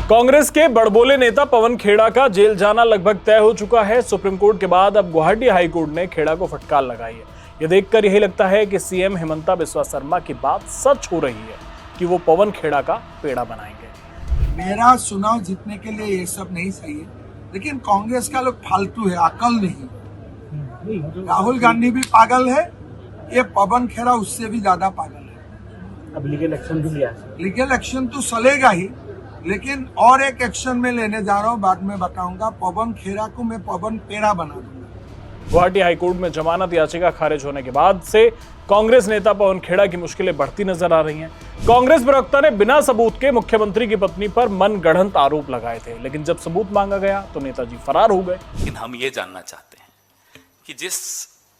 कांग्रेस के बड़बोले नेता पवन खेड़ा का जेल जाना लगभग तय हो चुका है। सुप्रीम कोर्ट के बाद अब गुवाहाटी हाई कोर्ट ने खेड़ा को फटकार लगाई है। यह देखकर यही लगता है कि सीएम हेमंता बिस्वा शर्मा की बात सच हो रही है कि वो पवन खेड़ा का पेड़ा बनाएंगे। मेरा चुनाव जीतने के लिए ये सब नहीं सही है, लेकिन कांग्रेस का लोग फालतू है, अकल नहीं। राहुल गांधी भी पागल है, ये पवन खेड़ा उससे भी ज्यादा पागल है। अब लीगल एक्शन भी लिया है। लीगल एक्शन तो चलेगा ही, लेकिन और एक एक्शन में लेने जा रहा हूँ, बाद में बताऊंगा। पवन खेड़ा को मैं पवन पेड़ा बना दूंगा। गुवाहाटी हाईकोर्ट में जमानत याचिका खारिज होने के बाद से कांग्रेस नेता पवन खेड़ा की मुश्किलें बढ़ती नजर आ रही हैं। कांग्रेस प्रवक्ता ने बिना सबूत के मुख्यमंत्री की पत्नी पर मनगढ़ंत आरोप लगाए थे, लेकिन जब सबूत मांगा गया तो नेताजी फरार हो गए। लेकिन हम ये जानना चाहते हैं कि जिस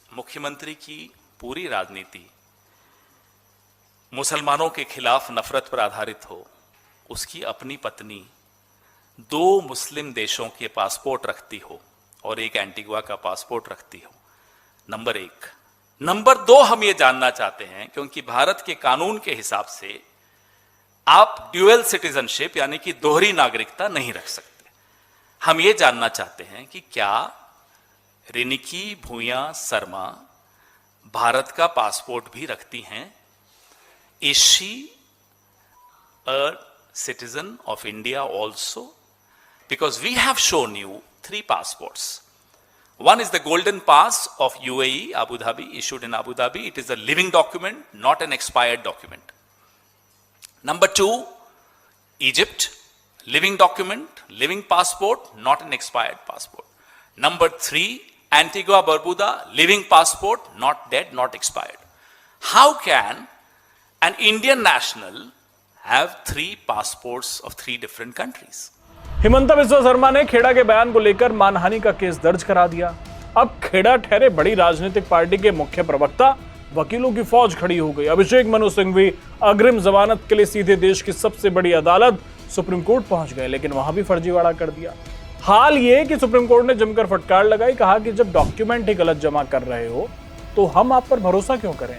मुख्यमंत्री की पूरी राजनीति मुसलमानों के खिलाफ नफरत पर आधारित हो, उसकी अपनी पत्नी 2 मुस्लिम देशों के पासपोर्ट रखती हो और एक एंटीगुआ का पासपोर्ट रखती हो, नंबर 1। नंबर 2, हम ये जानना चाहते हैं क्योंकि भारत के कानून के हिसाब से आप ड्यूअल सिटीजनशिप यानी कि दोहरी नागरिकता नहीं रख सकते। हम ये जानना चाहते हैं कि क्या रिनिकी भूया शर्मा भारत का पासपोर्ट भी रखती हैं? Is she a citizen of India also? Because we have shown you 3 passports. One is the golden pass of UAE, Abu Dhabi, issued in Abu Dhabi. It is a living document, not an expired document. Number 2, Egypt, living document, living passport, not an expired passport. Number 3, Antigua Barbuda, living passport, not dead, not expired. How can an Indian national have 3 passports of 3 different countries? Himanta Biswa Sarma ने खेड़ा के बयान को लेकर मानहानि का case दर्ज करा दिया। अब खेड़ा ठहरे बड़ी राजनीतिक पार्टी के मुख्य प्रवक्ता, वकीलों की फौज खड़ी हो गई। अभिषेक मनु सिंघवी अग्रिम जमानत के लिए सीधे देश की सबसे बड़ी अदालत सुप्रीम कोर्ट पहुंच गए, लेकिन वहां भी फर्जीवाड़ा कर दिया। हाल ये कि सुप्रीम कोर्ट ने जमकर फटकार लगाई, कहा कि जब डॉक्यूमेंट ही गलत जमा कर रहे हो तो हम आप पर भरोसा क्यों करें,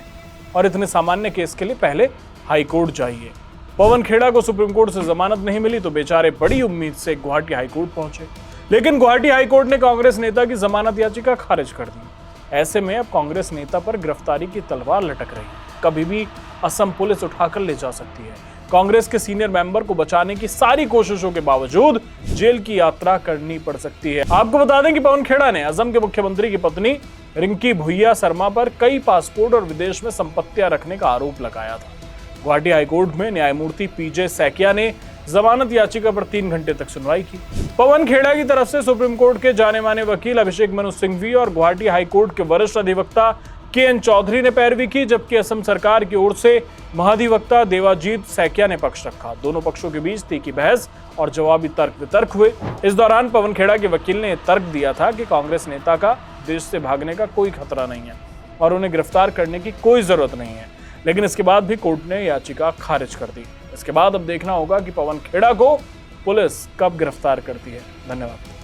और इतने सामान्य केस के लिए पहले हाईकोर्ट जाइए। पवन खेड़ा को सुप्रीम कोर्ट से जमानत नहीं मिली तो बेचारे बड़ी उम्मीद से गुवाहाटी हाईकोर्ट पहुंचे, लेकिन गुवाहाटी हाईकोर्ट ने कांग्रेस नेता की जमानत याचिका खारिज कर दी। ऐसे में अब कांग्रेस नेता पर गिरफ्तारी की तलवार लटक रही है। कभी भी असम पुलिस उठाकर ले जा सकती है। कांग्रेस के सीनियर मेंबर को बचाने की सारी कोशिशों के बावजूद जेल की यात्रा करनी पड़ सकती है। आपको बता दें कि पवन खेड़ा ने असम के मुख्यमंत्री की पत्नी रिंकी भूया शर्मा पर कई पासपोर्ट और विदेश में संपत्तियां रखने का आरोप लगाया था। गुवाहाटी हाईकोर्ट में न्यायमूर्ति पीजे सैकिया ने जमानत याचिका पर 3 घंटे तक सुनवाई की। पवन खेड़ा की तरफ से सुप्रीम कोर्ट के जाने माने वकील अभिषेक मनु सिंघवी और गुवाहाटी हाईकोर्ट के वरिष्ठ अधिवक्ता के.एन. चौधरी ने पैरवी की, जबकि असम सरकार की ओर से महाधिवक्ता देवाजीत सैकिया ने पक्ष रखा। दोनों पक्षों के बीच तीखी बहस और जवाबी तर्क वितर्क हुए। इस दौरान पवन खेड़ा के वकील ने तर्क दिया था कि कांग्रेस नेता का देश से भागने का कोई खतरा नहीं है और उन्हें गिरफ्तार करने की कोई जरूरत नहीं है, लेकिन इसके बाद भी कोर्ट ने याचिका खारिज कर दी। इसके बाद अब देखना होगा कि पवन खेड़ा को पुलिस कब गिरफ्तार करती है। धन्यवाद।